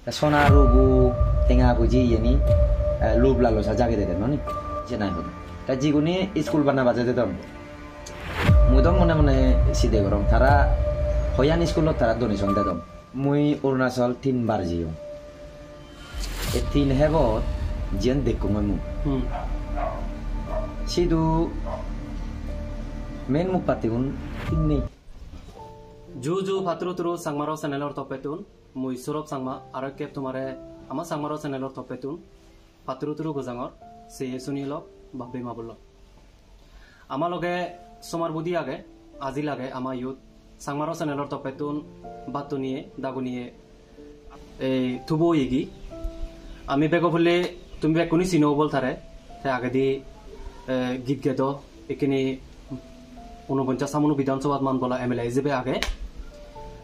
Sona rubu tengah puji ini lub lalu saja kita deh noni jenai hoda. Kaji guni school bana baca deh tom. Mudong mana si dekorong tara hoyan school lo tara doni sonda tom. Mui Arunachal tin barjiyo. Tin hebot jen dekungamu. Sidu main mupatiun tin Juju patru turu sangmaro senelor topetun mui surop sangma arakep tumare ama sangmaro senelor topetun patru turu gozangor se sunilo babbe mabullo ama loge somar budi age আজি লাগে ama youth sangmaro senelor topetun batuniye daguniye এই তুবো ইগি আমি বেগো বলে তুমি বে কোনি সিনো বল থারে তে আগে দি গীত গেদ এখানে 49 সামনো বিধানসভা মান বলা এমএলএ হিসেবে আগে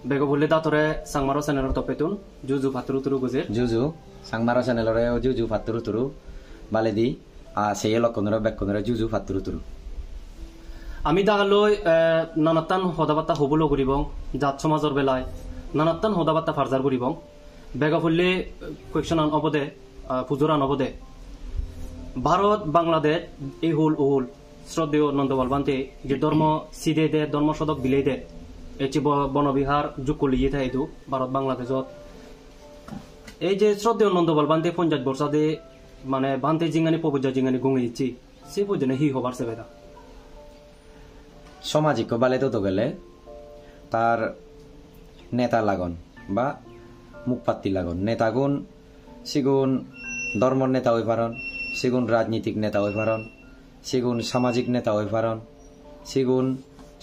বেগো বলে দাতরে সাংমারো চ্যানেলের তপেতুন জুজু ফাতুরু তুরু গুজের Juju sangmaro senelore juju faturu turu baledi seye lokonore bekonore juju faturu turu. আমি দাগালৈ নানাত্তান হদাবাত্তা হবলো করিবং জাত সমাজৰ বেলায় নানাত্তান হদাবাত্তা ফারজার করিবং বেগো বলে কোয়েকশন আন অবদে ফুজুরান অবদে ভারত বাংলাদেশ এই হুল শ্রদ্ধেয় নন্দবলবান্তে যে ধর্ম সিদে দে ধর্ম সদক বিলে দে এটি বনবিহার যুকলিয়ে থাকে এইটো ভারত বাংলাদেশত এই যে শ্রদ্ধেয় নন্দবলবান্তে পঞ্চায়েত বর্ষা দে মানে বান্তে জিঙ্গানি পবুজা জিঙ্গানি গুঙে দিচ্ছি সে পর্যন্ত হি হবার সেবেদা সামাজিক বালে তো গেলে তার নেতা লাগন বা মুখপাত্তি লাগন নেতাগুন সিগুন ধর্মর নেতা হই পারন সিগুন রাজনীতিক নেতা হই পারন সিগুন সামাজিক নেতা হই পারন সিগুন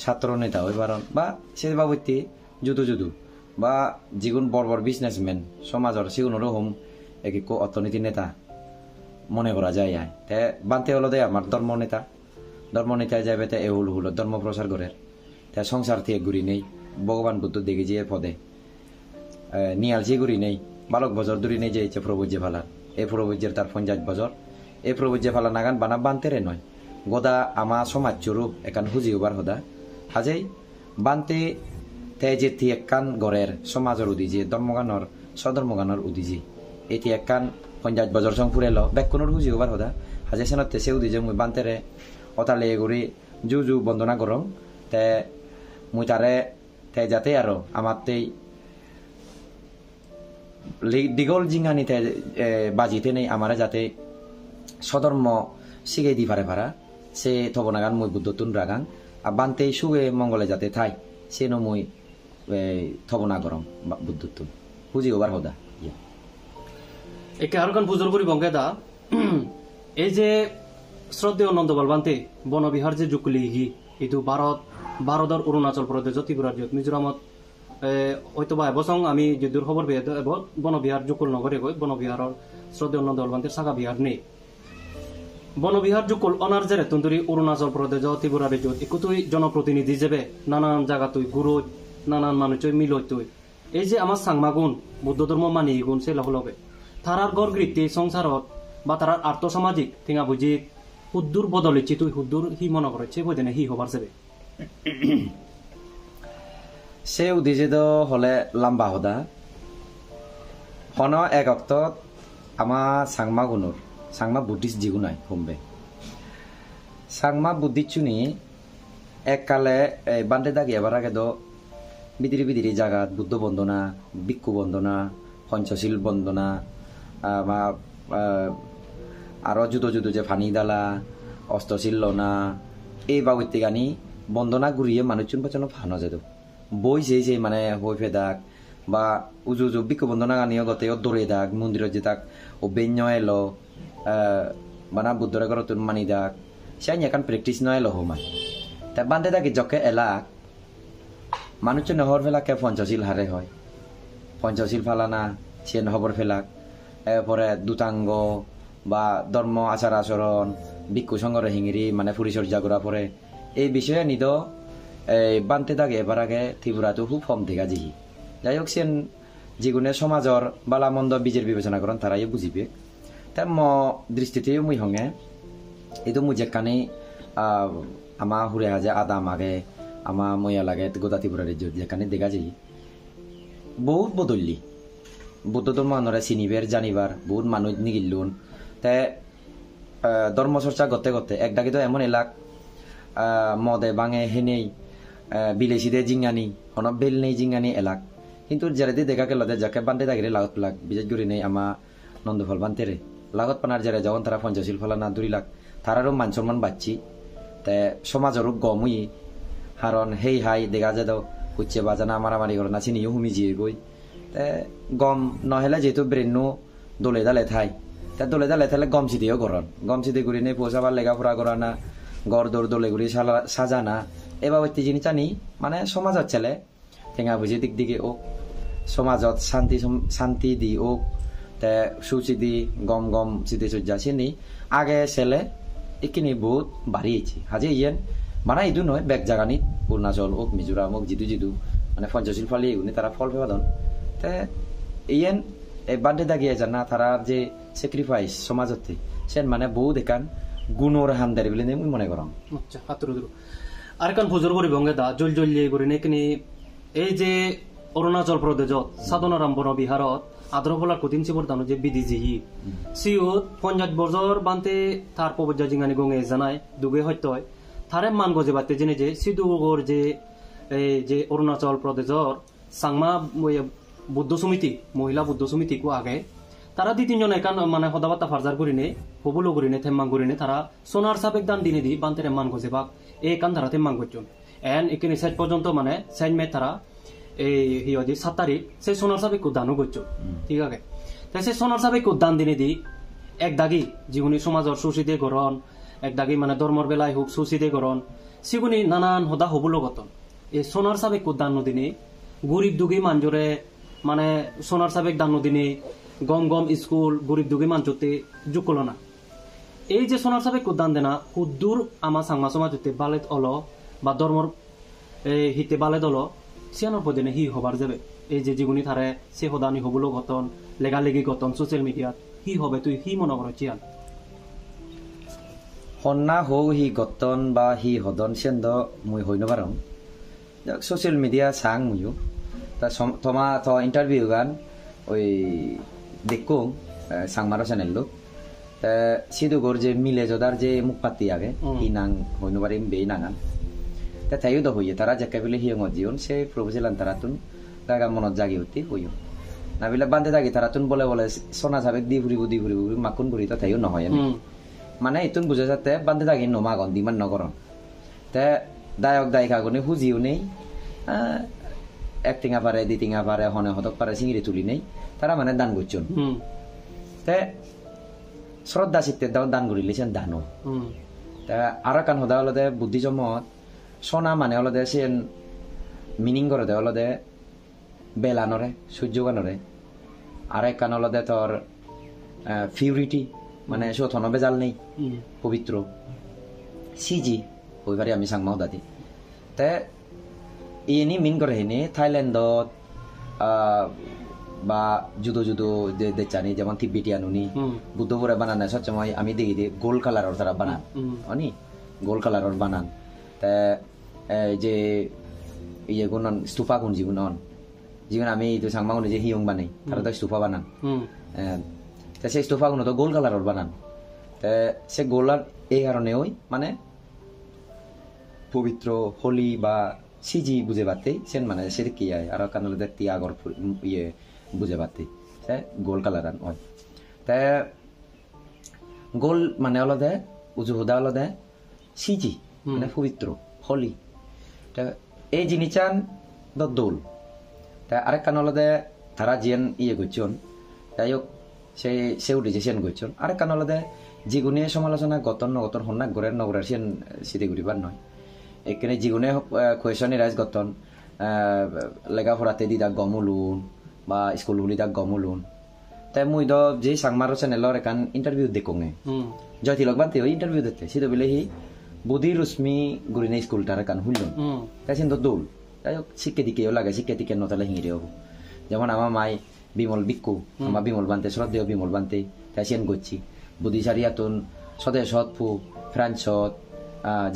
ছাত্র নেতা হই পারন বা সে বাবুতি যুদু যুদু বা যিগুন বড় বড় বিজনেসম্যান সমাজর সিগুনরও হোম এক অর্থনীতি নেতা মনে করা যায় তে বানতে হলো দে আমার ধর্ম নেতা যাবে তে এহুল হুল ধর্ম প্রচার করে তে সংসার থেকে ঘুরি নেই ভগবান বুদ্ধ দেখে যে পদে নিয়ালজি ঘুরি নেই বালক বজর দূরি নেই যে প্রভুজ্যে ফালা এই প্রভুজ্যের তার পঞ্চায়েত বজর এই প্রভুজ্যে ফালা নাগান বানা বানতেরে নয় গদা আমা সমাজ চুরু একান হুজি উবার হদা হাজেই বানতে তে যে থি একান গড়ের সমাজর উদিজি ধর্মগানর স্বধর্মগানর উদিজি এটি একান পঞ্চায়েত বজর সং ফুরেল বেকুনর হুজি উবার হদা হাজে সেনতে সে উদিজে মুই বানতেরে অতালে গুড়ি জু বন্দনা করং তে মুই তারে তে যাতে আরো আমার তেই দিগল জিঙ্গানি তে বাজিতে নেই আমারে যাতে সধর্ম সিগে দি পারে পারা সে থবনাগান মুই বুদ্ধতুন রাগাং আর বানতে সুগে মঙ্গলে যাতে থাই সে ন মুই থবনা গরম বুদ্ধতুন বুঝি ওবার হদা একে আরকান পুজোর করি বঙ্গে দা এই যে শ্রদ্ধেয় নন্দবলবান্তে বনবিহার যে জুকলি হি এইটো ভারতৰ অৰুণাচল প্ৰদেশ ত্ৰিপুৰা মিজোৰামত হয়তো বা এবছৰ আমি যদিও খবৰ পেয়ে বনবিহার জুকুল নগরে গৈ বনবিহাৰৰ শ্রদ্ধেয় নন্দবলবান্তের শাখা বিহার নেই বনবিহার জুকুল অনার জেরে তুন্দুরি অৰুণাচল প্রদেশ ত্রিপুরা রাজ্যত একোতুই জনপ্রতিনিধি যাবে নানান জায়গা তুই গুরু নানান মানুষ মিল তুই এই যে আমার সাংমাগুন বৌদ্ধ ধর্ম মানি গুণ সে লগে তারার গড় গৃত্তি সংসারত বা তারার আর্থসামাজিক ঠিঙা বুঝি হুদ্দুর বদলেছি তুই হুদ্দুর হি মনে করেছে বই দেনে হি হবার যাবে সে উদিছে তো হলে লম্বা হদা হন এক অক্ত আমার সাংমা বুদ্ধিস্ট জিগুনাই হোমবে সাংমা বুদ্ধিচুনি এককালে বান্ডে দাগি এবার আগে তো বিদিরি জাগাত বুদ্ধ বন্দনা ভিক্ষু বন্দনা পঞ্চশীল বন্দনা বা আরো জুদো যে ফানি দালা অস্ত্রশীল লনা এই বাবুতি গানি বন্দনা ঘুরিয়ে মানুষজন পেছন ফানো যেত বই যে মানে হই ফেদাক বা উজু ভিক্ষু বন্দনা গানিও গতে দৌড়ে দাক মন্দিরত যে তাক ও বেন্য এলো বানা বুদ্ধরে ঘর মানি দাক সে এখন প্রেক্টিস নয় এলো হোমায় তা বান্ধে থাকি জকে এলাক মানুষজন হর ফেলাকে পঞ্চশীল হারে হয় পঞ্চশীল ফালানা সে নহবর ফেলাক এরপরে দুতাঙ্গ বা ধর্ম আচার আচরণ ভিক্ষু সংঘরে হিঙিরি মানে পরিচর্যা করা পরে এই বিষয়ে নিদ বানতে থাকে এবার আগে ত্রিপুরাতো খুব কম দেখা জিহি যাই হোক সেন যিগুনে সমাজর বালা মন্দ বীজের বিবেচনা করেন তারাই বুঝিবে তাই দৃষ্টিতে মুই হঙে এইটো মুই যেখানে আমা হুরে হাজে আদা মাগে আমা মইয়া লাগে গোদা ত্রিপুরা রাজ্য যেখানে দেখা যাই বহুত বদললি বুদ্ধ ধর্ম নরে চিনিবার জানিবার বহুত মানুষ নিগিল্লুন তে ধর্মচর্চা করতে করতে একদাকে তো এমন এলাক মদে বাঙে হেনেই বিলেসিদে জিঙ্গানি হন বেল নেই জিঙ্গানি এলাক কিন্তু যারা দেখা গেল যাকে বান্ধে থাকিলে লাগত লাগ বিশেষ করে নেই আমা নন্দফল বান্তেরে লাগত পানার যারা যখন তারা পঞ্চশীল ফলানা 2 লাখ তারারও মান সম্মান বাচ্ছি তে সমাজেরও গমই কারণ হেই হাই দেখা যায় দাও হচ্ছে বাজানা মারামারি করে না চিনিও হুমি জিয়ে গই তে গম নহলে যেহেতু ব্রেনও দলে দালে থাই তে দলে দালে থাকলে গম চিদিও গরন গম চিদি করি নেই পোষাবার লেখাপড়া করা না গড় দৌড় দলে ঘুরি সাজানা এবার ওই জিনিস জানি মানে সমাজত ছেলে ঠেঙা বুঝি দিক দিকে ওক সমাজত শান্তি দি ওক তে সুচি দি গম গম চিদি সজ্জা চিনি আগে ছেলে এখানে বহুত বাড়িয়েছি হাজে ইয়েন মানে ইদু নয় বেগ জাগানিত অরুণাচল ওক মিজোরাম ওক জিদু মানে পঞ্চশীল ফালি এগুলি তারা ফল ফেবাদন তে ইয়েন এই বার্থডে দাগিয়ে জানা তারা যে স্যাক্রিফাইস সমাজতে সেন মানে বহুত একান গুণর হামদারি বলে আমি মনে করাম আচ্ছা হাতুর আর কান ফজর করি বঙ্গে দা জল জলিয়ে করি নেকিনি এই যে অরুণাচল প্রদেশত সাধনারাম বন বিহারত আদ্রফলার কঠিন চিবর দানো যে বিধি জিহি সিউত 50 বছর বানতে তার পবজ্জা জিঙ্গানি গঙ্গে জানায় দুগে হয়তো তারে মান গজে বাতে জেনে যে সিধুগর যে এই যে অরুণাচল প্রদেশর সাংমা বুদ্ধ সমিতি মহিলা বুদ্ধ সমিতি কো আগে তারা 2-3 জন একান মানে হদাবাতা ফারজার করিনে হবুলো করিনে থেম্মাং করিনে তারা সোনার সাবেক দান দিনে দি বান্তেরে মান গজে বাক এই কান তারা থেম্মাং করছুন এন এখানে শেষ পর্যন্ত মানে সাইন মে তারা এই হিয়দি 7 তারিখ সেই সোনার সাবেক দানও করছো ঠিক আছে তাই সেই সোনার সাবেক দান দিনে দি এক দাগি জীবনী সমাজের সুশীদে গরণ এক দাগি মানে ধর্মর বেলায় হোক সুশীদে গরণ সেগুনি নানান হদা হবুলো গতন এই সোনার সাবেক দান দিনে গরিব দুগি মানজরে মানে সোনার সাবেক দান দিনে গম গম স্কুল গরিব দুগি মানচতে জুকলো না এই যে সোনার সাবেক দান দেনা হুদ্দুর আমা সাংমা সমাজতে বালেত অল বা ধর্মর হিতে বালেত অল সিয়ানোর পদিনে হি হবার যাবে এই যে জীবনী থারে সে হদানি হবুলো গতন লেগালেগি গতন সোশ্যাল মিডিয়াত হি হবে তুই হি মনে করো চিয়ান হন্না হৌ হি গতন বা হি হদন সেন্দ মুই হইন পারম সোশ্যাল মিডিয়া সাং মুয়ো তা থমা থ ইন্টারভিউ গান ওই দেখুন সাংমারো চ্যানেল লোক সিধুগর যে মিলে যদার যে মুখ পাতি আগে হি নাং হইন পারিম বে নাঙান তা তাইও তো হইয়ে তারা যাকে বলে হিয়ং জীবন সে প্রভুছিলাম তারা তুন জায়গা মনত জাগি হতে হইও না বিলে বান্ধে থাকি তারা তুন বলে বলে সোনা সাবেক দি ফুরিব মাকুন করি তা তাইও নহয় মানে ইতুন বুঝে যাতে বান্ধে থাকি নমাগন দিমান নগরন তে দায়ক দায়িকা গনে হুজিও নেই এক টিঙা পারে 2 টিঙা পারে হনে হতক পারে চিংড়ি তুলি নেই তারা মানে দান করছেন তে শ্রদ্ধা চিত্তে দান করিলেছেন দানো তা আর কান হদা হলদে বুদ্ধি জমত সোনা মানে হলদে সেন মিনিং করে দে হলদে বেলানরে সূর্যগানরে আর এক কান হলদে তোর পিউরিটি মানে সথন বেজাল নেই পবিত্র সিজি ওইবারে আমি সাংমাও দাদি তে ইনি মিন করে হেনে থাইল্যান্ডত বা জুদো জুদো যে দেচানি যেমন তিব্বেটিয়ান উনি বুদ্ধপুরে বানান সবসময় আমি দেখি যে গোল্ড কালারের তারা বানান অনি গোল্ড কালারের বানান তা যে ইয়ে গুণ স্তূপা গুণ জীবন জীবন আমি তো সাংমা গুণ যে হিয়ং বানাই তারা তো স্তূপা বানান তা সেই স্তূপা গুণ তো গোল্ড কালারের বানান তা সে গোল্ড এই কারণে ওই মানে পবিত্র হোলি বা সিজি বুঝে পাতে সেন মানে সেটা কি হয় আর কানলে দেখতে আগর ইয়ে বুঝে পাতে সে গোল কালার হয় তা গোল মানে হলো দে উজু হুদা হলো দে সিজি মানে পবিত্র হোলি তা এই জিনিসান দোল তা আরেক কান হলো দে তারা জিয়ান ইয়ে করছেন যাই হোক সে উঠেছে সেন করছেন আরেক কান হলো দে যেগুনে সমালোচনা গতন নগতন হন্না গড়ের নগরের সেন সিটি ঘুরিবার নয় এখানে জীবনে কোয়েশন এরাইজ গতন লেখাপড়াতে দিদা গমুলুন বা স্কুল হুলিদা গমুলুন তাই মুই দ যে সাংমার চ্যানেলর একান ইন্টারভিউ দেখোঙে জয়তি লগবান্তে ওই ইন্টারভিউ দিতে সিধু বলে হি বুদ্ধি রশ্মি গুরিনে স্কুলটার একান হুলুন তাই সিন তো দোল তাই শিক্ষে দিকেও লাগে শিক্ষে দিকে নতালে হিঙিরে হবো যেমন আমার মাই বিমল বিক্কু আমার বিমল বান্তে শ্রদ্ধেয় বিমল বান্তে তাই সেন করছি বুদ্ধি সারিয়াতুন স্বদেশত ফু ফ্রান্সত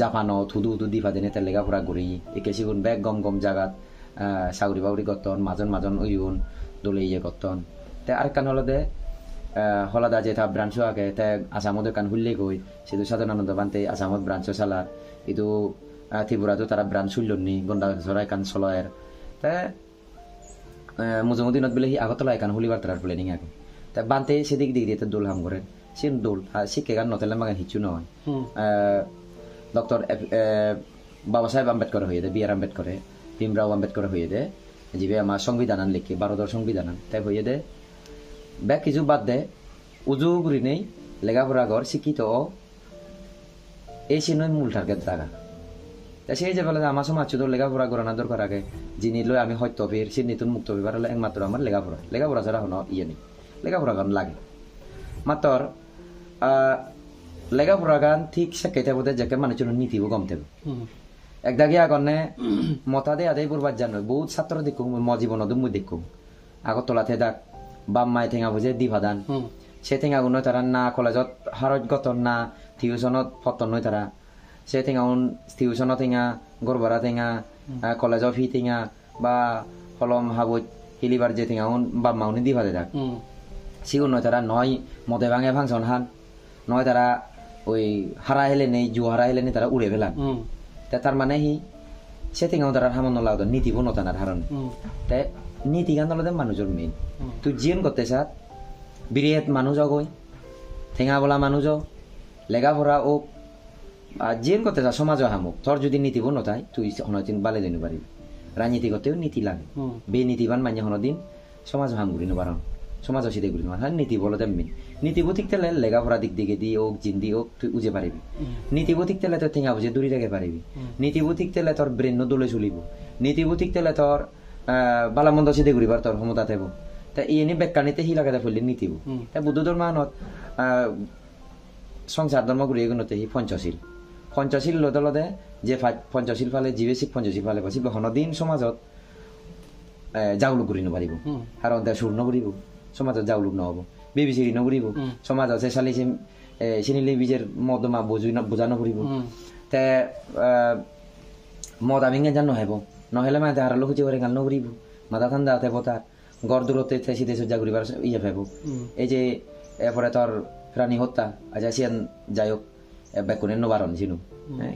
জাপানত হুদু হুদু দিফা দিনে তেল লেখাপড়া ঘুরি একে সিগুন বেগ গম গম জাগাত চাকরি বাকরি করতন মাজন মাজন উইউন দলে ইয়ে করতন তে আরেকখান হলো দে হলাদা যেটা ব্রাঞ্চ আগে তে আসামত কান হুললে গই সেতু সাধারণত বানতে আসামত ব্রাঞ্চ চালার কিন্তু ত্রিপুরাতো তারা ব্রাঞ্চ হুলনি গন্ডা সরাই কান চলায়ের তে মুজমুদ্দিনত বলে আগতলা একান হুলিবার তার প্লেনিং আগে তা বানতে সেদিক দিক দিয়ে দোল হাম করেন সিন দোল শিক্ষে গান নতেলে মাগান হিচু নয় ডক্টর বাবা সাহেব আম্বেদকর হয়ে দে বি.আর. আম্বেদকরে ভীমরাও আম্বেদকর হয়ে দে যিবে আমার সংবিধান লিখে ভারতের সংবিধান তাই হয়ে দে ব্যাগ কিছু বাদ দে উজু করি নেই লেখাপড়া ঘর শিক্ষিত এই সিনই মূল টার্গেট জায়গা তা সেই যে বলে আমার সমাজ তো লেখাপড়া করানোর দরকার আগে যিনি লই আমি হয়তো ফির সে নতুন মুক্ত বিবার হলে একমাত্র আমার লেখাপড়া ছাড়া হনো ইয়ে নেই লেখাপড়া গান লাগে মাত্র লেখাপড়া গান ঠিক শেখাইতে বোধ যাকে মানুষের নীতিও কমতে একদাগে আগনে মতা দে আদায় করবার জানো বহুত ছাত্র দেখুন মজীবনত মুই দেখুন আগরতলাতে দেখ বাম মাই ঠেঙা বুঝে দিভাদান সে ঠেঙা গুণ তারা না কলেজত হারত গতন না টিউশনত ফতন নয় তারা সে ঠেঙা টিউশনত ঠেঙা গড়বরা ঠেঙা কলেজত ফি ঠেঙা বা কলম হাবুত হিলিবার যে ঠেঙা বাম মাউনি দিভাদে দেখ সিগুন নয় তারা নয় মদে ভাঙে ফাংশন হান নয় তারা ওই হারা হেলে নেই জু হারা হেলে নেই তারা উড়ে ফেলান তার মানে হি সে ঠেঙাও তারা সামান্য লাগতো নীতি বনতানার হারণ তাই নীতি গান দলতে মানুষের মেইন তুই জিয়ন করতে চাত বিরিয়াত মানুষ অগই ঠেঙা বলা মানুষ লেখাপড়া ও জিয়ন করতে চা সমাজ হামুক তোর যদি নীতি বনতাই তুই হনদিন বালে দিন পারিবি রাজনীতি করতেও নীতি লাগে বে নীতিবান মান্য হনদিন সমাজ হাম ঘুরি নবার সমাজ অসিদে ঘুরি নবার নীতি বলতে মেইন নীতিবু ঠিক তেলে লেখাপড়া দিক দিকে দি হোক জিন্দি হোক তুই উজে পারিবি নীতিবু ঠিক তেলে তোর ঠেঙা বুঝে দূরে রেখে পারিবি নীতিবু ঠিক তেলে তোর ব্রেন দোলে চলিব নীতিবু ঠিক তেলে তোর বালামন্দ সিধে ঘুরিবার তোর ক্ষমতা থাকবো তা ইয়ে বেকানিতে হি লাগাতে ফেললে নীতিবু তাই বুদ্ধ ধর্মানত সংসার ধর্ম ঘুরিয়ে গুণতে হি পঞ্চশীল লদে লদে যে পঞ্চশীল ফালে জীবে শিখ পঞ্চশীল ফালে বাসিব হনদিন সমাজত জাউলুক ঘুরি নপারিব আর অন্তে সুর নকরিব সমাজত জাউলুক নহব বিবিচিৰি নকৰিব সমাজত আছে চালি চিনিলি বীজের মদমা বোঝা নকৰিব তে মদ আমি জান নহব নহলে মানে তাহার লোক খুঁজে করে গান নকরিব মাথা ঠান্ডা হতে তার গড় দূরতে থেসি দেশ যা ঘুরিবার ইয়ে ভাব এই যে এরপরে তোর প্রাণী হত্যা আজ আসিয়ান যাই হোক বেকুনের নবারণ ছিল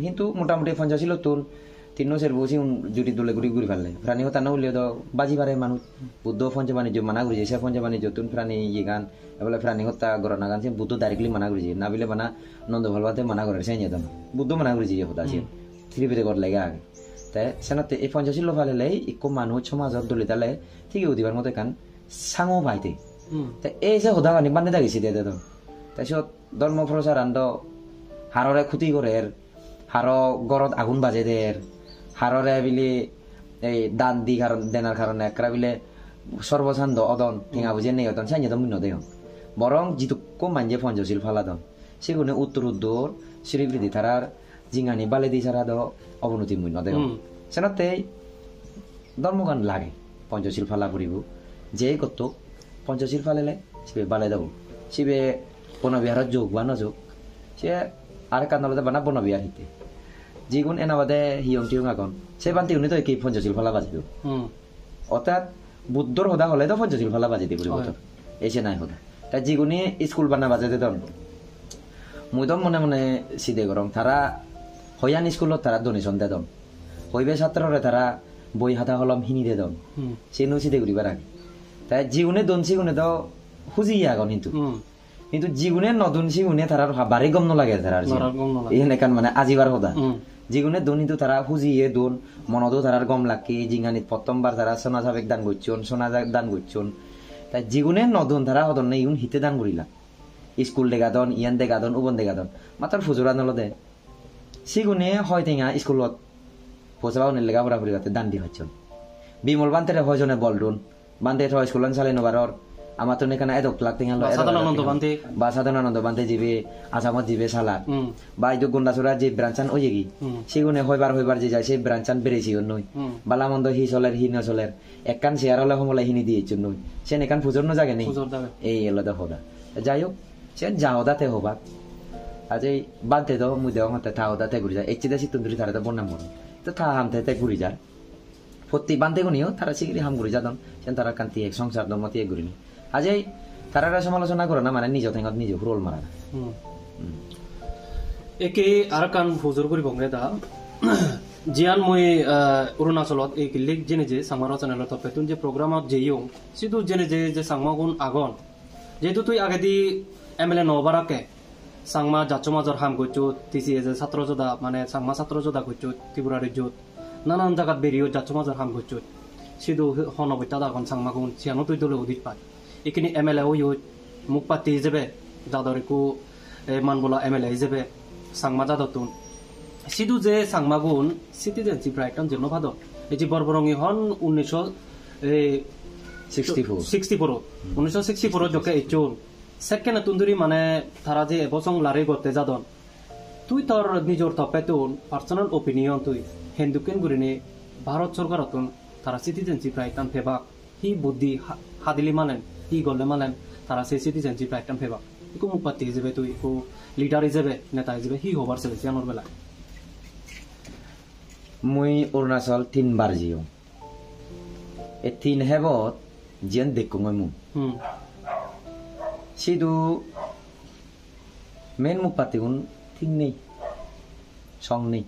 কিন্তু মোটামুটি পঞ্চাশিল তুন তিন সের বসি জুটি দোলে ঘুরি ঘুরি ফেললে প্রাণী হত্যা না উঠলে তো বাজি পারে মানুষ বুদ্ধ পঞ্চ বাণিজ্য মানা করেছে সে পঞ্চ বাণিজ্য তুন প্রাণী ইয়ে গান এবার প্রাণী হত্যা গড়না গান সে বুদ্ধ ডাইরেক্টলি মানা করেছে না বিলে মানা নন্দ ভালবাতে মানা করে সে যেত না বুদ্ধ মানা করেছে ইয়ে হতা সে থ্রিপিতে গড় লাগে আগে তাই সেনাতে এই পঞ্চাশিল ফালে একো মানুষ সমাজত দলিতালে ঠিকই উঠিবার মতো কান সাঙো ভাইতে তাই এই যে হোদা গানি বান্ধে থাকিছে দে তো তাৰপিছত ধৰ্ম প্ৰচাৰ আন্দ হাৰৰে ক্ষতি কৰে হাৰ গড়ত আগুন বাজে দে হাৰৰে বিলি এই দান দি দেনার কারণে একরা বিলে সর্বশান্ত অদন ঠেঙা বুঝে নেই অদন সাইনে তো মিন্ন দেহ বরং জিতুকো মানজে পঞ্চশীল ফালাদন সেগুলো উত্তর উদ্দর শ্রীবৃদ্ধি তারার জিঙানি বালে দি ছাড়া দ অবনতি মূন্য দেহ সেনাতে ধর্মগান লাগে পঞ্চশীল ফালা করিব যে কত পঞ্চশীল ফালেলে সে বালে দেব সিবে বনবিহারত যোগ বা নযোগ সে আর কান্দলতে বানা বনবিহার হিতে যিগুণ এনা বাদে হিয়ং টিয়ং আগন সে বান্তি উনি তো একেই পঞ্চশীল ফালা বাজিব অর্থাৎ বুদ্ধর হোদা হলে তো পঞ্চশীল ফালা বাজি দিব এসে নাই হোদা তাই যিগুণি স্কুল বানা বাজে দন মুই তো মনে মনে সিদে গরম তারা হইয়ান স্কুলত তারা ডোনেশন দে দন হইবে ছাত্ররে তারা বই হাতা কলম হিনি দে দন সে নো সিদে ঘুরিবার আগে তাই যিগুণে দন সিগুণে তো খুঁজিয়ে আগন কিন্তু যিগুণে নদন সিগুণে তারা বাড়ি গম নলাগে তারার এখানে কান মানে আজিবার হোদা যিগুণে দন কিন্তু তারা খুঁজিয়ে দন মনদও তারার গম লাগে জিঙ্গানিত প্রথমবার তারা সোনা সাবেক দান করছন সোনা দান করছন তাই যিগুণে নদন তারা হদন নেই ইউন হিতে দান করিলা স্কুল দেগাদন ইয়ান দেগাদন উবন দেগাদন মাত্র ফুজুরা নলদে সিগুণে হয় টেঙা স্কুলত পৌঁছাবা লেখাপড়া করি দান দি হচ্ছন বিমল বান্তেরে হয়জনে বলডুন বান্তে স্কুল চালাই নবারর আমার তো এখানে এত লাখ টেঙা বা সাধারণানন্দ বান্তে যাবে আসামত যাবে সালা বা এই গন্ডাছড়া যে ব্রাঞ্চান ওই কি সেগুনে হইবার যে যায় সেই ব্রাঞ্চান বেড়েছি নই বালামন্দ হি চলের হি নচলের একখান শেয়ার হলে সমলে হিনি দিয়েছ নই সে এখান ফুজর জাগে নেই এই এলাদা হদা যাই হোক সে যাওদাতে হবাক আজ এই বাদতে তো মুই দেওয়া মতে থাওদাতে ঘুরি যায় এচিদা সিতুন্দুরি তারা তো বন্যাম বড় তো থা হামতে ঘুরি যার প্রতি বান্ধে গুনিও তারা শিগগিরি হাম ঘুরি যাদন সেন তারা কান্তি এক সংসার দমতি ঘুরিনি আজি তারা সমালোচনা করে না মানে নিজ ঠেঙত নিজে রোল মারা না একে আর কান ফুজুর করি বংরে দা জিয়ান মই অৰুণাচলত এই কিল্লিক জেনে যে সাংমাৰ চেনেলত পেতুন যে প্ৰগ্ৰামত যেইও সিধু জেনে যে সাংমাগুন আগন যেহেতু তুই আগে দি এমএলএ নবারাকে সাংমা জাচমাজর হাম গইছো তিসি যে ছাত্র যোদ্ধা মানে সাংমা ছাত্র যোদ্ধা গইছো ত্রিপুরা রাজ্যত নানান জায়গাত বেরিয়ে জাচমাজর হাম গইছো সিধু হনবইতা দাগন সাংমাগুন সিয়ানো তুই দলে অধিক পায় এখানে এমএলএ ওই মুখ পাতি যাবে যাদরেকু মানবলা এমএলএ যাবে সাংমা যাদতুন সিধু যে সাংমাগুন সিটিজেনশিপ রাইট অন জন্য ভাদ এই যে বরবরঙ্গি হন 1964 জকে ইচুন সেকেন্ড তুন্দুরি মানে তারা যে এবছং লারে গতে যাদন তুই তোর নিজর তপেতুন পার্সোনাল ওপিনিয়ন তুই হেন্দুকেন গুরিনি ভারত সরকারতুন তারা সিটিজেনশিপ রাইট অন ফেবাক হি বুদ্ধি হাদিলি মানেন হি গলে মানেন তারা সেই সিটিজেনশিপ রাইট অন ফেবাক ইকু মুপাতি হিসেবে তুই ইকু লিডার হিসেবে নেতা হিসেবে হি হবার সেলেসিয়ানোর বেলা মুই অৰুণাচল 3 বার জিও এ 3 হেবত জিয়ান দেখো মু সিধু মেন মুখ পাতিগুন ঠিক নেই সং নেই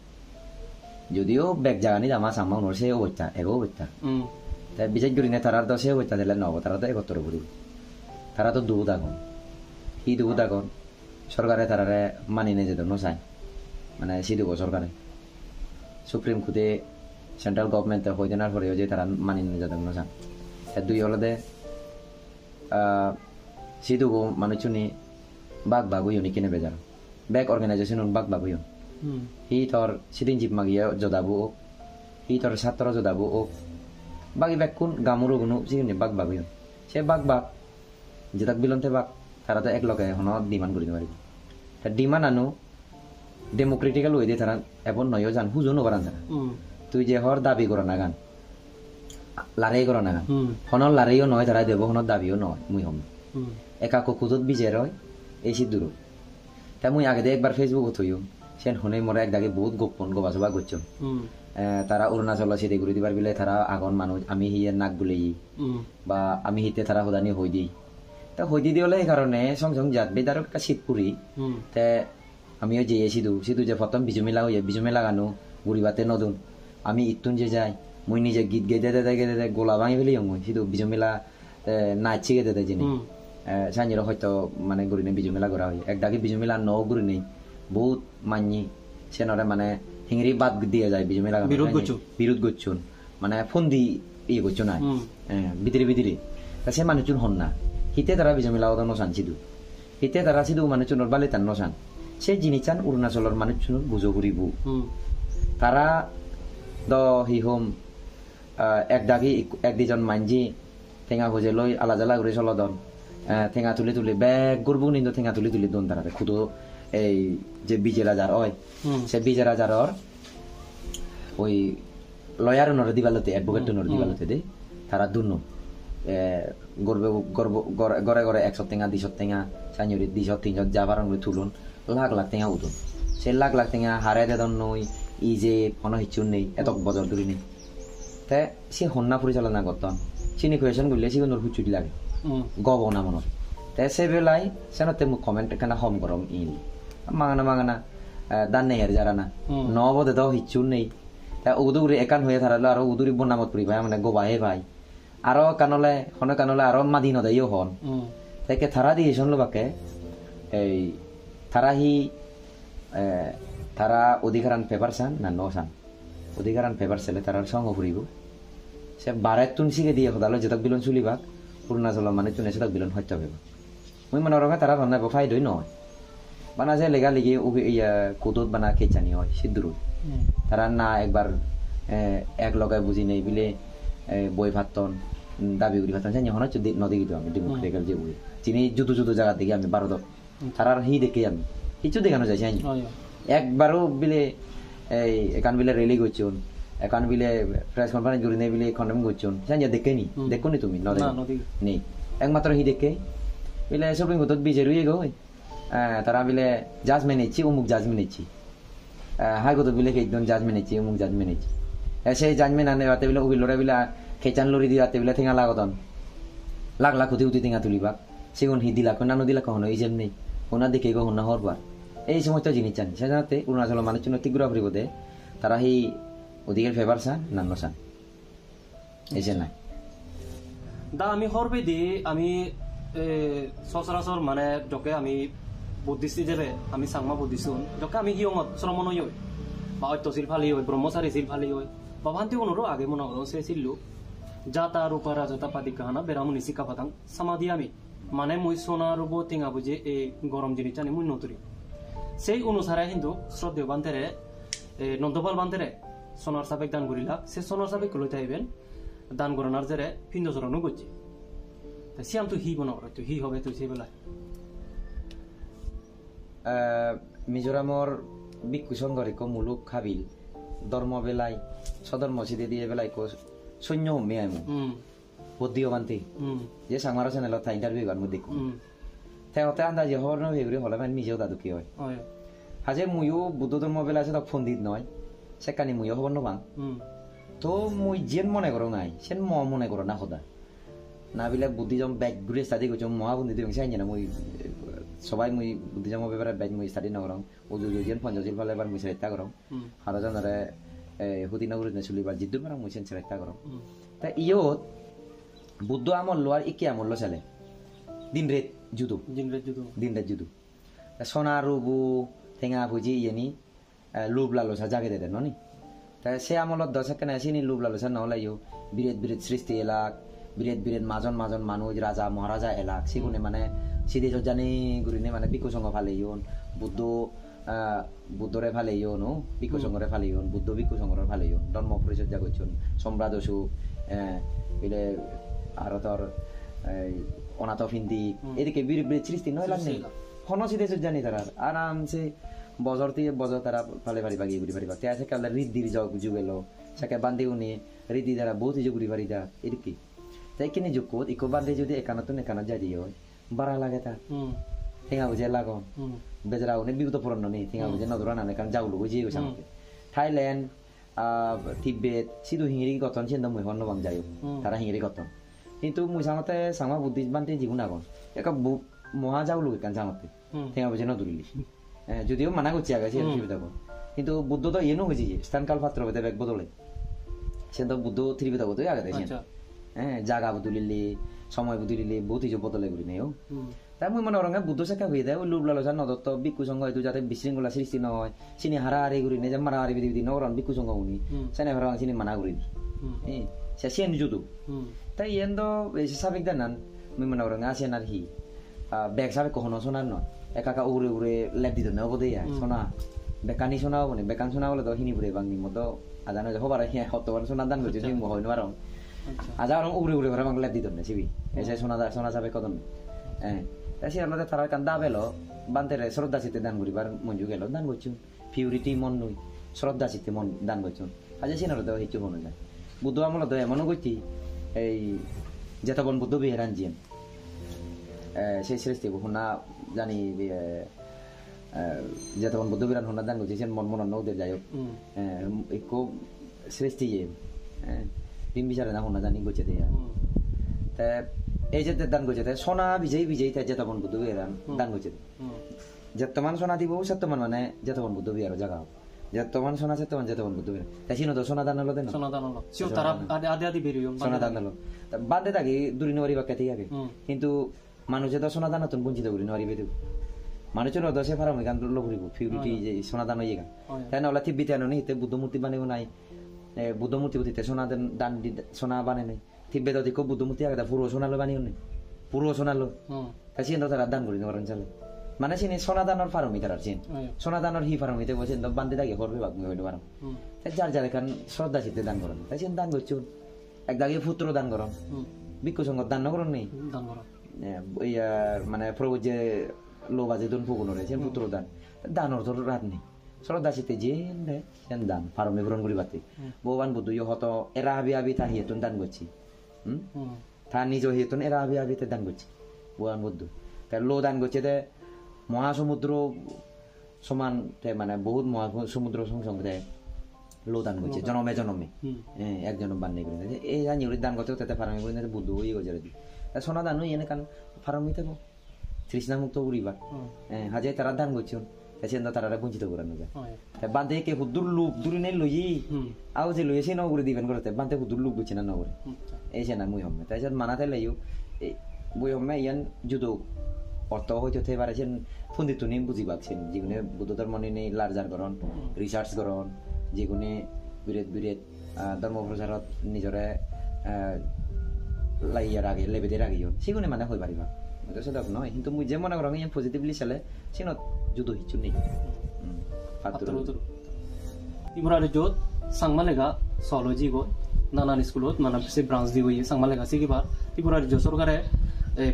যদিও বেগ জাগানি জামা সামা উনর সে অবস্থা এগো অবস্থা তাই বিশেষ করি না তারার তো সে অবস্থা দিলে নব তারা তো একত্র করি তারা তো দুধ আগুন হি দুধ আগুন সরকারে তারারে মানি নিয়ে যেত নচায় মানে সিধু সরকারে সুপ্রিম কোর্টে সেন্ট্রাল গভর্নমেন্টে হয়ে দেওয়ার পরেও যে তারা মানি নিয়ে যেত নচান দুই হলদে সিধু মানুষনি বাঘ বাগুই কিনে বেজার ব্যাক অর্গানাইজেশন বাঘ বাগুই হি তোর সিদিন জিপ মাগিয়া জদাবু ওক হি তোর ছাত্র জদাবু ওক বাকি ব্যাক কোন গামুরো গুনো সিদিন বাঘ বাগুই সে বাঘ বাঘ যেটাক বিলন্তে বাঘ তারা তো একলগে হন ডিমান্ড করি পারি ডিমান্ড আনো ডেমোক্রেটিক্যাল ওয়ে দিয়ে তারা এমন নয় জান হুজুনও করান তারা তুই যে হর দাবি করা না গান লারাই করা না গান হনর লারাইও নয় তারা দেব হনর দাবিও নয় মুই হম একা কুকুজত বিজের হয় এই সিদ্ধুর তাই মুই আগে একবার ফেসবুক থইও সেন হনে মরে এক দাগে বহুত গোপন গোবাসবা করছো তারা অরুণাচল সিটে ঘুরে দিবার বিলে তারা আগন মানুষ আমি হিয়ে নাক গুলে বা আমি হিতে তারা হোদানি হই দিই তা হই দি হলে এই কারণে সং সং জাত বেদার একটা শীত পুরি তে আমিও যে সিধু যে প্রথম বিজুমেলা হয়ে বিজুমেলা গানো বুড়িবাতে নতুন আমি ইতুন যে যাই মুই নিজে গীত গেতে গেতে গোলা ভাঙি ফেলি মুই সিধু বিজুমেলা নাচি গেতে যিনি সাঞ্জের হয়তো মানে গুরিনে বিজুমেলা করা হয় এক ডাকি বিজুমেলা ন গুরি নেই বহুত মানি সেনরে মানে হিংরি বাদ দিয়ে যায় বিজুমেলা বিরোধ করছুন মানে ফোন দি ইয়ে করছো না ভিতরে তা সে মানুষজন হন না হিতে তারা বিজুমেলা ওদের নসান সিধু হিতে তারা সিধু মানুষজনের বালে তার নসান সে জিনিস চান অরুণাচলের মানুষজন বুঝো করিব তারা দ হি হোম এক ডাকি এক দুজন মানজি ঠেঙা খুঁজে লই আলা জ্বালা করে চলদন ঠেঙা তুলি ব্যাগ গরবু নিন্দ ঠেঙা তুলি দন তারা খুদো এই যে বিজে রাজার হয় সে বিজে রাজার ওই লয়ার নর দিবালতে অ্যাডভোকেট নর দিবালতে দে তারা দুন্ন গড়ে 100 টেঙা 200 টেঙা সাইনরি 200 300 যাবার তুলুন লাখ টেঙা উঠুন সে লাখ টেঙা হারাই দেন নই ই যে ফোন হিচুন নেই এত বজর ধরি নেই তাই সে হন্যা পরিচালনা করতাম চিনি কুয়েশন করলে সেগুলোর হুচুটি লাগে গব না মনত তাই সে বেলায় সেনতে মোক কমেন্ট কেনা হম গরম ইন মাঙানা দান নেই আর যারা না ন বদে দাও হিচুন নেই তা উদুরি একান হয়ে থারালো আর উদুরি বন্যামত পরি ভাই মানে গোবাহে ভাই আরো কানলে আরো মাদি নদাইও হন তাকে থারা দিয়ে শুনলো বাকে এই তারা অধিকারান পেপার চান না ন চান অধিকারান পেপার চাইলে তারা সঙ্গ ফুরিব সে বারের তুন শিখে দিয়ে সদালো যেতাক বিলন চুলিবাক অরুণাচলের মানে চুনে সেটাক বিলন হত্যা হইব মুই মনে রঙে তারা রান্না ফাইদই নয় বানা যে লেগা লেগে কুদুত বানা খেচানি হয় সিদ্ধুর তারা না একবার এক লগায় বুঝি নেই বিলে বই ভাতন দাবি করি ভাতন জানি হচ্ছে নদী গিয়ে আমি ডেমোক্রেটিক্যাল যে বই চিনি জুতো জায়গা দেখি আমি ভারত তারার হি দেখে আমি কিছু দেখানো যায় একবারও বিলে এই একান বিলে রেলি করছুন একান বিলে প্রেস কনফারেন্স করি নেই বিলে কন্ডেম করছুন জানিয়া দেখে নি দেখো নি তুমি নেই একমাত্র হি দেখে বিলে সুপ্রিম কোর্টত বিচার হয়ে গই তারা বিলে জাজমেন্ট নিচ্ছি অমুক জাজমেন্ট নিচ্ছি হাইকোর্টত বিলে একজন জাজমেন্ট নিচ্ছি অমুক জাজমেন্ট নিচ্ছি সেই জাজমেন্ট আনে রাতে বিলে উকিল লড়াই বিলে খেচান লড়ি দিয়ে রাতে বিলে ঠেঙা লাগতন লাখ লাখ কোটি কোটি টিঙা তুলিবাক সেগুন হি দিলাক নানো দিলাক কখনো এই যেমনি ওনা দেখে কখন না হরবার এই সময়টা জিনিস চান সে জানাতে অরুণাচলের মানুষের নৈতিক ঘুরা ফুরিব দে তারা সেই ওদিকের ফেভার চান নান্ন চান এসে নাই দা আমি হরবে দি আমি সচরাচর মানে যকে আমি বুদ্ধিষ্ট হিসেবে আমি চাংমা বুদ্ধিষ্ট যকে আমি হিয়ঙত শ্রমণ হই বা অত্যশীল ফালি হই ব্রহ্মচারী শিল ফালি হই বা ভান্তি অনুরো আগে মনে করো সে ছিল্লু জাতা রূপা রাজতা পাতি গাহানা বেরামুনি শিকা পাতাং সামাদি আমি মানে মুই সোনা রূপ টিঙা বুঝে এই গরম জিনিসটা মুই নতুরি সেই অনুসারে কিন্তু শ্রদ্ধেয় বান্তেরে নন্দপাল বান্তেরে সোনার সাবেক দান করিলাক সে সোনার সাবেক লইতে আইবেন দান করানোর জেরে পিণ্ড চরণও করছে সিয়াম তো হি বনাও তো হি হবে তো সেই বেলায় মিজোরামর বিক্ষু সংঘরিক মুলুক খাবিল ধর্ম বেলায় সদর মসজিদে দিয়ে বেলায় সৈন্য মেয়ামু বুদ্ধিও বান্তি যে সাংমারা চ্যানেলত থা ইন্টারভিউ গান মধ্যে তাই হতে আন্দাজে হর নয় ভেগুড়ি হলে মানে নিজেও দাদু কি হয় হাজে মুইও বুদ্ধ ধর্ম বেলা আছে তখন ফন্দিত নয় সেখানে মুইও হবার নবাং তো মুই যেন মনে করো নাই সেন মনে করো না সদা না বিলে বুদ্ধিজম ব্যাগ ঘুরে স্টাডি করছো মহাবন্ধি তুমি চাই না মুই সবাই মুই বুদ্ধিজমের ব্যাপারে ব্যাগ মুই স্টাডি নকরং ওজু যেন পঞ্চাশিল ফালে এবার মুই চেষ্টা করং হারা জানারে হুতি নগরী চলিবার জিদ্দুর পারা মুই চেষ্টা করং তা ইয়ত বুদ্ধ আমল লোয়ার ইকে আমল চলে দিন রেত জুদু দিন রেত জুদু সোনা রুবু ঠেঙা ভুজি ইয়েনি লোভ লালসা জাগে দে ননি তা সে আমলত দশ কেন আসেনি লোভ লালসা নহলাইও বিরেত বিরেত সৃষ্টি এলাক বিরেত বিরেত মাজন মাজন মানুষ রাজা মহারাজা এলাক সেগুনে মানে সিধে জানি গুরিনে মানে বিকু সঙ্গ ফালে ইয়ন বুদ্ধ বুদ্ধরে ফালে ইয়ন ও বিকু সঙ্গরে ফালে ইয়ন বুদ্ধ বিকু সঙ্গরে ফালে ইয়ন ধর্ম পরিচর্যা করছেন সম্রাট অসুখ এলে আর তোর অনাথ ফিন্দি এদিকে বিরেত বিরেত সৃষ্টি নয় লাগনি হন সিধে জানি তারা আরামসে বজর দিয়ে বজর তারা ফালে ফালি বাগিয়ে ঘুরি পারিবা তে আছে কালে রিদ্দির যুগ এলো সেকে বান্ধে উনি রিদ্দি দ্বারা বহুত কিছু ঘুরি পারি দা এদিকে তাই কিনে যোগ কত ইকো বান্ধে যদি একানত যাই দিয়ে হয় বাড়া লাগে তা ঠেঙা বুঝে লাগন বেজরা উনি বিগত পুরন নেই ঠেঙা বুঝে নজরা নানে কারণ যাওলো বুঝিয়ে গেছে আমাকে থাইল্যান্ড তিব্বেত সিধু হিঙিরি গতন সেন্দা মুই হন বাং যাই তারা হিঙিরি গতন কিন্তু মুই সামতে সামা বুদ্ধি বান্ধে জীবন আগন একা মহা যাওলো কান সামতে ঠেঙা বুঝে নদুরিলি যদিও মানা করছি আগে সে অসুবিধা কিন্তু বুদ্ধ তো এনো হয়েছে স্থানকাল পাত্র বেদে ব্যাগ বদলে সে তো বুদ্ধ ত্রিবিধা বদলে আগে হ্যাঁ জাগা বদলিলে সময় বদলিলে বহুত কিছু বদলে করি নেও তাই মুই মনে রঙে বুদ্ধ শেখা হয়ে দেয় ওই লোভ লালসা নদত্ত বিক্ষু সংঘ হয়তো যাতে বিশৃঙ্খলা সৃষ্টি নহয় চিনি হারাহারি করি নে যে মারাহারি বিধি বিধি নরন বিক্ষু সংঘ উনি সেনে ভাড়া চিনি মানা করি দি সে সেন জুদু তাই এন তো সাবেক দেন মুই মনে রঙে আসেন আর হি ব্যাগ সাবেক কখনো শোনার নয় একা উড়ে উড়ে লেপ দিত না বোধ সোনা বেকানি শোনা হবো বেকান শোনা বলে তো হিনি পুরে বাংনি মতো আজানো হবার হতবার সোনা দান করছে হয় না পারো আজা উড়ে উড়ে ঘরে বাংলা লেপ দিত না সিবি এসে সোনা যাবে কত হ্যাঁ তাই সে আমাদের তারা কান দা পেলো বানতে শ্রদ্ধা চিত্তে দান করিবার মঞ্জু গেল দান করছুন পিউরিটি মন নই শ্রদ্ধা চিত্তে মন দান করছুন আজ সিনার তো হিচু মনে যায় বুদ্ধ আমল তো এমনও করছি এই যেতবন বুদ্ধ বিহারান জিয়েন সেই সৃষ্টি শুনা জানি যেতক্ষণ বুদ্ধ বিরান হন্না দান করছেন মন মন ওদের যাই হোক একো সৃষ্টি ডিম বিচারে না হন্না জানি করছে এই যে দান করছে সোনা বিজয়ী তাই যেতক্ষণ বুদ্ধ বিহারান দান করছে যেতমান সোনা দিব সেতমান মানে যেতক্ষণ বুদ্ধ বিহার জায়গা হোক যেতমান সোনা সেতমান যেতক্ষণ বুদ্ধ বিহার তাই চিনো তো সোনা দান হলো দেন সোনা দান হলো বাদে থাকি দূরি নেওয়ারি বাক্যা ঠিক আছে কিন্তু মানুষে তো সোনা দান নতুন বঞ্চিত করি নেওয়ারি বেদু মানুষের দশে ফারাম গান লঘুরিব ফিউরিটি যে সোনা দান হয়ে গান তাই না ওলা থিবিতে আনো নি বুদ্ধ মূর্তি বানিব নাই বুদ্ধ মূর্তি বুঝিতে সোনা দান সোনা বানে নাই থিবে তো দেখো বুদ্ধ মূর্তি আগে পুরো সোনালো বানিও নাই পুরো সোনালো তাই চিন তো তারা দান করি নেওয়ার চালে মানে চিনি সোনা দানোর ফার্মি তারা চিন সোনা দানোর হি ফার্মিতে বলছেন তো বান্ধে থাকে করবে বাগ হইতে পারো তাই যার যার এখান শ্রদ্ধা চিত্তে দান করেন তাই চিন দান করছুন এক দাগে পুত্র দান করন বিক্ষু সঙ্গ দান না করেন নেই মানে প্রভু যে লোক আছে দুন ফুকুন রয়েছে পুত্র দান দানর তোর রাত নেই শ্রদ্ধা চিত্তে যে দান ফার্মে গ্রহণ করি বাতি ভগবান বুদ্ধ হত এরা হাবি হাবি তা হিয়েতুন দান করছি তা নিজ হিয়েতুন এরা হাবি হাবিতে দান করছি ভগবান বুদ্ধ তাই লো দান করছে মহাসমুদ্র সমান মানে বহুত মহাসমুদ্র সঙ্গে লো দান করছে জনমে জনমে এক জনম বান নেই করে এই জানি দান করতে তাতে ফার্মে করে বুদ্ধ হয়ে গেছে সোনা দানো এনে কান ফারামি থাকো তৃষ্ণা মুক্ত করিবা হাজে তারা দান করছো এসে তারা বঞ্চিত করানো যায় বান্ধে কে হুদুর লুপ দূরে নেই লই আও যে লই এসে নগরে দিবেন করতে বান্ধে হুদুর লুপ বুঝছে না নগরে এসে না মুই হমে তাই মানাতে লাইও বই হমে ইয়ান জুদো অর্থ হয়তো থে পারেছেন ফন্দিত নিয়ে বুঝি পাচ্ছেন যেগুলো বুদ্ধ ধর্ম নিয়ে লার্জার করণ রিসার্চ করণ যেগুলো বিরেত বিরেত ধর্ম প্রচারত নিজরে লাইয়ার আগে লেবেদের আগেও সেগুলো মানে হয়ে পারিবা সেটা নয় কিন্তু মুই যে মনে করো ইয়ান পজিটিভলি চালে সেন জুদো হিচু নেই ইমরারে যত সাংমালেগা সলজি গো নানান স্কুলত মানে সে ব্রাঞ্চ দি হইয়ে সাংমালেগা সিকিবার ত্রিপুরার যে সরকারে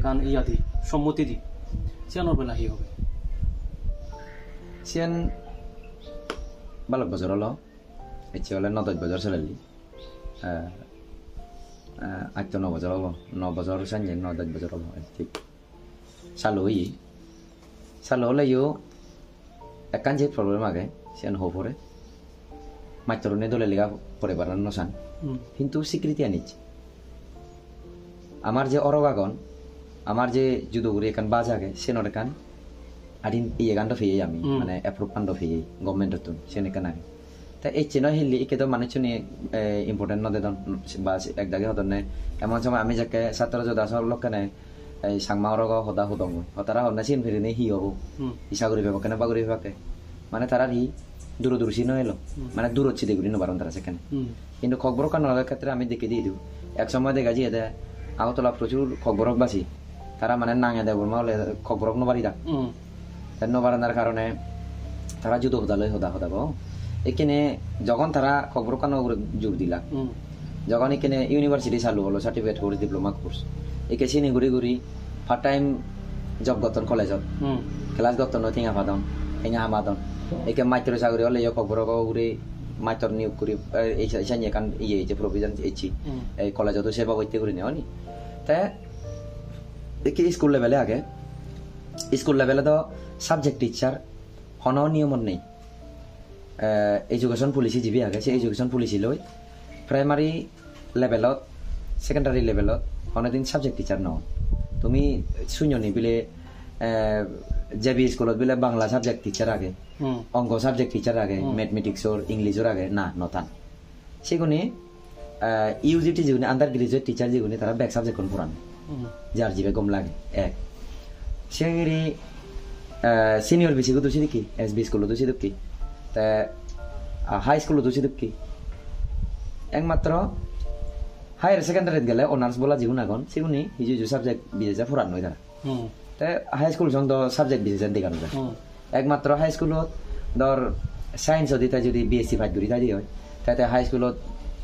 কান ইয়াদি সম্মতি দি সিয়ানোর বেলা হি হবে সিয়ান বালক বছর হলো ইচ্ছে হলে 9-10 বছর চলালি 8-9 বছর হবো 9 বছর সাঞ্জে 9-10 বছর হবো ঠিক সালো হলে ইউ একান যে প্রবলেম আগে সিয়ান হো পরে মাত্রনে দলে লেগা পরে বাড়ানো সান কিন্তু স্বীকৃতি আনিচ্ছে আমার যে অরগাগন আমার যে জুদোগুড়ি এখান বাজ আগে সেনর এখান আদিন এই গানটা ফেয়ে আমি মানে অ্যাপ্রুভ কান্ড ফেয়ে গভর্নমেন্টের তুন সেন এখান আগে তা এই চেন হিলি একে তো মানুষ নিয়ে ইম্পর্টেন্ট নদে বা এক দাগে হতনে এমন সময় আমি যাকে ছাত্র যোদ্ধা সব লোক কেন এই সাংমা অরগ হদা হদং হতারা হদনা চিন ফেরে নেই হি হবো ইসাগুড়ি ভেবা কেন বাগুড়ি ভেবাকে মানে তারা হি দূরদর্শী নয় মানে দূর হচ্ছে দেগুলি নবারণ তারা সেখানে কিন্তু খবর কানার ক্ষেত্রে আমি দেখে দিয়ে দিই এক সময় দেখা যায় এদের আগতলা প্রচুর খবরক বাসি তারা মানে নাঙে দেব হলে খবরক নবারি দা নবারানোর কারণে তারা যুদ্ধ হদালয় হদাবো এখানে যখন তারা খবর কানো জোর দিলা যখন এখানে ইউনিভার্সিটি চালু হলো সার্টিফিকেট কোর্স ডিপ্লোমা কোর্স একে চিনি ঘুরি ঘুরি পার্ট টাইম জব গতন কলেজত ক্লাস গতন ঠেঙা ফাদন ঠেঙা হামাদন একে মাইত্র চাকরি হলে খবর ঘুরি মাইতর নিয়োগ করি এই কান ইয়ে যে প্রভিজন এইছি এই কলেজত সেবা করতে করি নেওয়া নি তাই একে স্কুল লেভেলে আগে স্কুল লেভেলে তো সাবজেক্ট টিচার হন নিয়মত নেই এডুকেশন পলিসি যিবি আগে সেই এডুকেশন পলিসি লৈ প্রাইমারি লেভেলত সেকেন্ডারি লেভেলত অনেকদিন সাবজেক্ট টিচার নয় তুমি শূন্য নি বিলে জেবি স্কুলত বিলে বাংলা সাবজেক্ট টিচার আগে অঙ্ক সাবজেক্ট টিচার আগে ম্যাথমেটিক্সর ইংলিশর আগে না নতান সেগুনি ইউজিটি যেগুলি আন্ডার গ্রাজুয়েট টিচার যেগুলি তারা ব্যাক সাবজেক্ট কোন পড়ান যার জিবে গম লাগে এক সেগুলি সিনিয়র বিসি তো দেখি এসবি স্কুল তো দেখি তা হাই স্কুল তো দেখি একমাত্র হায়ার সেকেন্ডারিত গেলে অনার্স বলা যেগুন এখন সেগুনি হিজু সাবজেক্ট বিজেসা ফুরান নয় তারা তা হাই স্কুল সঙ্গ সাবজেক্ট বিজেসা দেখানো যায় একমাত্র হাই স্কুলত ধর সায়েন্সত দিতে যদি বিএসসি ফাইট করি তাই হয় তাতে হাই স্কুলত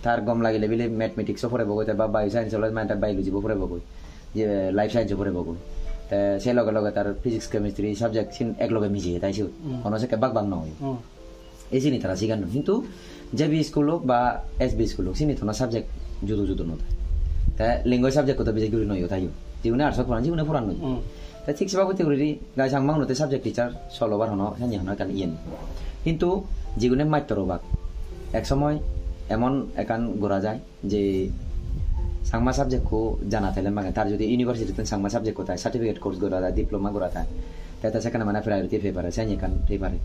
তার গম লাগিলে বিলে ম্যাথমেটিক্সও পড়াব গৈ বা বায়ো সায়েন্স হলে মানে তার বায়োলজিব পড়াব গৈ যে লাইফ সায়েন্সও পড়াব গৈ সেই লগে লগে তার ফিজিক্স কেমিস্ট্রি সাবজেক্ট একলগে মিশিয়ে তাই কোনো সে বাক বাক নহয় এই চিনি তারা শিখানো কিন্তু জেবি স্কুল হোক বা এসবি স্কুল হোক চিনি তোমার সাবজেক্ট জুদো জুদো নয় তা লিঙ্গয় সাবজেক্ট কত বেশি করে নয় তাইও জীবনে আর্টস পড়ান জীবনে পড়ান নয় তা ঠিক সেবা করতে করি গাই সাংমা হতে সাবজেক্ট টিচার সলবার হন সানি হন কারণ ইয়েন কিন্তু যেগুলো মাত্র বাক এক সময় এমন একান গোড়া যায় যে সাংমা সাবজেক্টও জানা থাকলে মানে তার যদি ইউনিভার্সিটিতে সাংমা সাবজেক্ট কোথায় সার্টিফিকেট কোর্স গোড়া যায় ডিপ্লোমা গোড়া থাকে তাই সেখানে মানে প্রায়োরিটি ফে পারে সাইন এখান ফে পারে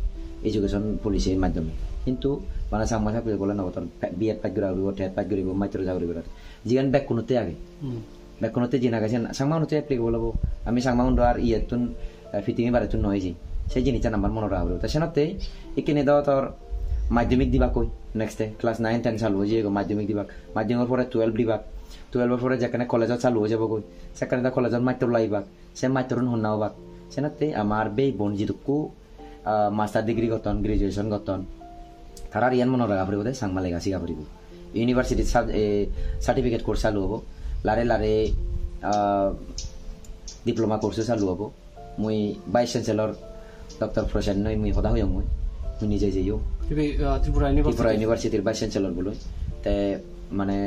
এডুকেশন পলিসির মাধ্যমে কিন্তু মানে সাংমা সাবজেক্ট বলে নব তোর বিএড পাইক গড়া উড়ব টেট পাইক গড়িব মাত্র যাওয়া উড়ব যেখানে ব্যাক কোনোতে আগে ব্যাক কোনোতে জিনা গেছে সাংমা উন্নতে এপ্লিকেবল হবো আমি সাংমা উন্ড আর ইয়েতুন ফিটিংয়ে বারেতুন নয়ছি সেই জিনিসটা নাম্বার মনে রাখা হলো তা সেনতে এখানে দেওয়া তোর মাধ্যমিক দিবা কই নেক্সটে ক্লাস 9-10 চালু হয়ে যাব মাধ্যমিক দিবা মাধ্যমিকের পরে 12 দিবা 12 পরে যেখানে কলেজত চালু হয়ে যাব কই সেখানে কলেজত মাত্র লাইবা সে মাত্র হন্নাও বাক সেনাতে আমার বে বোন যিটুকু মাস্টার ডিগ্রি গতন গ্রাজুয়েশন গতন তারা ইয়ান মনে রাখা পড়ব সাংমা লেগা শিখা পড়ব ইউনিভার্সিটি সার্টিফিকেট কোর্স চালু হব লারে লারে ডিপ্লোমা কোর্স চালু হব মুই ভাইস চ্যান্সেলর ডক্টর প্রসেন নই মুই সদা হইম মুই নিজে যাইও ত্রিপুরা ইউনিভার্সিটির ভাইস চ্যান্সেলর বলে তে মানে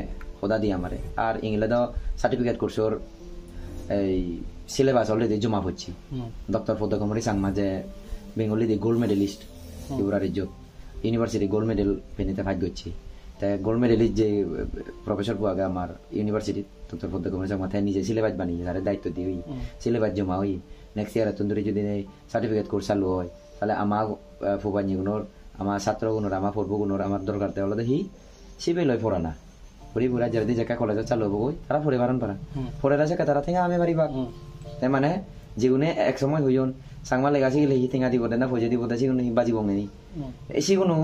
সদা দিয়ে আমারে আর ইংল্যান্ড সার্টিফিকেট কোর্সর এই সিলেবাস অলরেডি জমা হচ্ছে ডক্টর পদ্মকুমারী সাংমা যে Bengali the gold medallist Tripura রাজ্য ইউনিভার্সিটি গোল্ড মেডেল পেনিতে ভাগ করছি তে গোল্ড মেডেলিস্ট যে প্রফেসর পাওয়া গেছে আমার ইউনিভার্সিটি ডক্টর পদ্ম কুমার চাকমা তাই নিজে সিলেবাস বানিয়ে তার দায়িত্ব দিয়ে সিলেবাস জমা হই নেক্সট ইয়ার তন্দুরি যদি সার্টিফিকেট কোর্স চালু হয় তাহলে আমার ফুবানিগুনোর আমার ছাত্রগুণর আমার পড়বগুণর আমার দরকার তাহলে দেখি সিবে লয় পড়া না পড়ি পুরা যদি জায়গা কলেজে চালু হবো তারা পড়ে পারেন পারা পড়ে আছে তারা থেকে আমি পারিবা তাই মানে যেগুনে এক সময় হইন সাংমা লেগাছি গেলে হি ঠেঙা দিব না পয়সা দিব সেগুলো বাজিব মেনি সেগুলো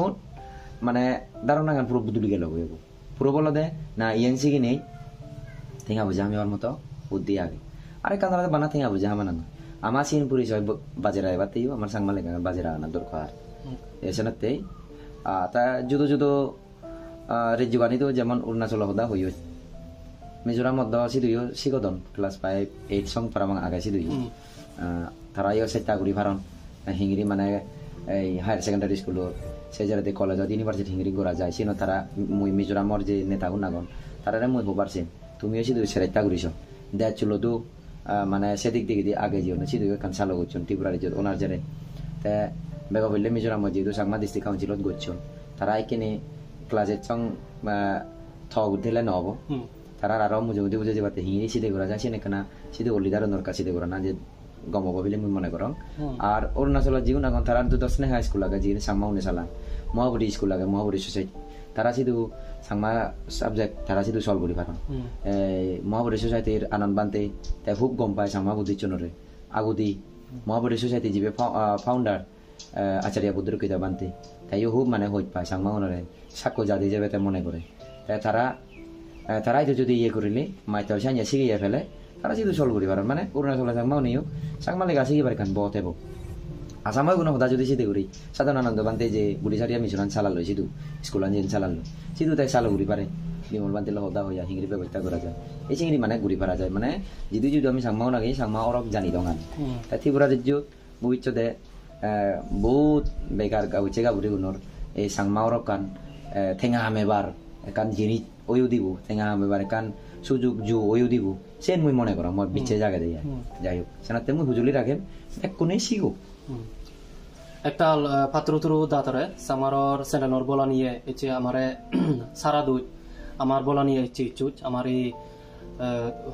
মানে ধারণা গান পুরো বুদুলি গেল পুরো বলো দে না ইয়েনসি কি নেই ঠেঙা বুঝা আমি ওর মতো বুদ্ধি আগে আরে কান্দারা বানা ঠেঙা বুঝা আমার না আমার সিন পরিচয় বাজেরা এবার তেই আমার সাংমা লেগা বাজেরা আনা দরকার এসে না তেই তা যুদো যুদো রাজ্যবাণী তো যেমন অরুণাচল হদা হইও মিজোরাম মধ্য সিদুইও সিগদন ক্লাস 5-8 সং পারামাং আগে সিদুই তারাইও সেটা ঘুরি ভারণ হিঙ্গিরি মানে এই হায়ার সেকেন্ডারি স্কুলত সেই জায়গাতে কলেজত ইউনিভার্সিটি হিঙ্গিরি ঘোরা যায় সিনো তারা মুই মিজোরামর যে নেতা গুণাগণ তারা মুই হবারছে তুমিও সিদুই সেরাইতা ঘুরিছ দেয় চুলতো মানে সেদিক দিকে দিয়ে আগে যেও না সিদুই কান চালু করছেন ত্রিপুরা রাজ্যত ওনার জেরে তে বেগা বললে মিজোরামর যেহেতু সাংমা ডিস্ট্রিক্ট কাউন্সিলত গচ্ছন তারা এখানে ক্লাসের সং থগ উঠলে নহব তারা আরো মুঝে মুঝে বুঝে যাতে হিঙি সিধে ঘোরা যায় সেনে কেনা সিধে অলিদার দরকার সিধে ঘোরা না যে গমব বলে মুই মনে করং আর অরুণাচলের জীবন এখন তারা দুটো স্নেহা স্কুল আগে যে সাংমা উনি চালা মহাবুরি স্কুল আগে মহাবুরি সোসাইটি তারা শুধু সাংমা সাবজেক্ট তারা শুধু সলভ করি পারেন মহাবুরি সোসাইটির আনন্দ বানতে তাই খুব গম পায় সাংমা বুদ্ধির জন্যরে আগুদি মহাবুরি সোসাইটি যে ফাউন্ডার আচার্য বুদ্ধরকিতা বানতে তাইও খুব মানে হইত পায় সাংমা উনারে সাক্ষ্য জাতি যাবে তাই মনে করে তাই তারাই তো যদি ইয়ে করিলে মাইতল সাইয়া শিখিয়ে ফেলে তারা শুধু সলভ করি পারেন মানে অরুণাচলে সাংমাও নিও সাংমা লেগা শিখি পারে কান বত এবং আসামাও কোনো হদা যদি সিধে করি সাধারণ আনন্দ বানতে যে বুড়িসারিয়া মিশন চালালো সিধু স্কুল আনজেন চালালো সিধু তাই চালু ঘুরি পারে বিমল বানতে হদা হইয়া হিংরি ব্যবস্থা করা যায় এই চিংড়ি মানে ঘুরি পারা যায় মানে যদি আমি সাংমাও নাকি সাংমা অরক জানি দঙান তাই ত্রিপুরা রাজ্য ভবিষ্যতে বহুত বেকার গাউছে গাবুরি গুণর এই সাংমা অরক কান ঠেঙা হামেবার কান জিনিস ওইও দিব ঠেঙা হামেবার কান সুযোগ জু ওইও দিব সেন মুই মনে করো মই বিচ্ছে জায়গা দিয়ে যাই হোক সেনাতে মুই হুজুলি রাখেন এক কোনে শিখো একটা পাত্র তুরু দাতরে সামারর চ্যানেলর বলা নিয়ে এসে আমারে সারা দুই আমার বলা নিয়ে এসে ইচ্ছুচ আমার এই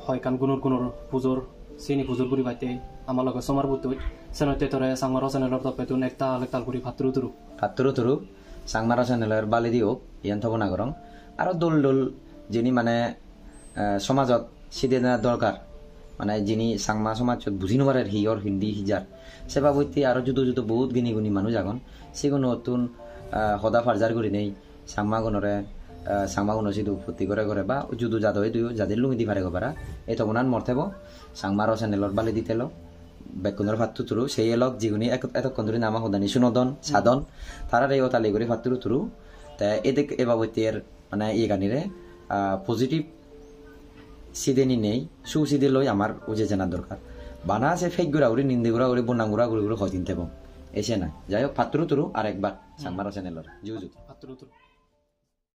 হয় কান গুণর পুজোর চিনি পুজোর গুড়ি পাইতে আমার লগে সমার বুতুই সেনতে তোরে সামার চ্যানেলর তপে তুন একটা আলেকতাল গুড়ি পাত্র তুরু সাংমার চ্যানেলের বালি দিও ইয়ান থব না করং আরো দোল যিনি মানে সমাজত সিদে দরকার মানে যিনি সাংমা সমাজত বুঝি নপারে হিয়র হিন্দি হিজার সে বাবুতে আরো যুদ্ধ বহুত গুণী মানুষ আগন সেগুলো নতুন সদা ফার্জার করি নেই সাংমা গুণ সিধু ফুর্তি করে বা যুদ্ধ জাত হয়ে দুই যাদের লুঙি দি পারে পারা এই তবনান মরতেব সাংমার চ্যানেলর বালি দিতেল বেকুনের ফাত্তু তুরু সেই এলক যিগুনি এতক্ষণ ধরে নামা সদানি সুনদন সাধন তারার এই তালি করে ফাত্তুরু তুরু তা এদিকে এ বাবুতের মানে ইয়ে গানিরে পজিটিভ সিদেনি নেই সুসিদে লই আমার উজে জানার দরকার বানা আছে ফেক গুড়া উড়ি নিন্দে গুড়া উড়ি বন্যাং গুড়া গুড়ি হয় দিন থেব এসে না যাই হোক ফাত্তুরু তুরু আর একবার সাংমার চ্যানেলর জুজু ফাত্তুরু তুরু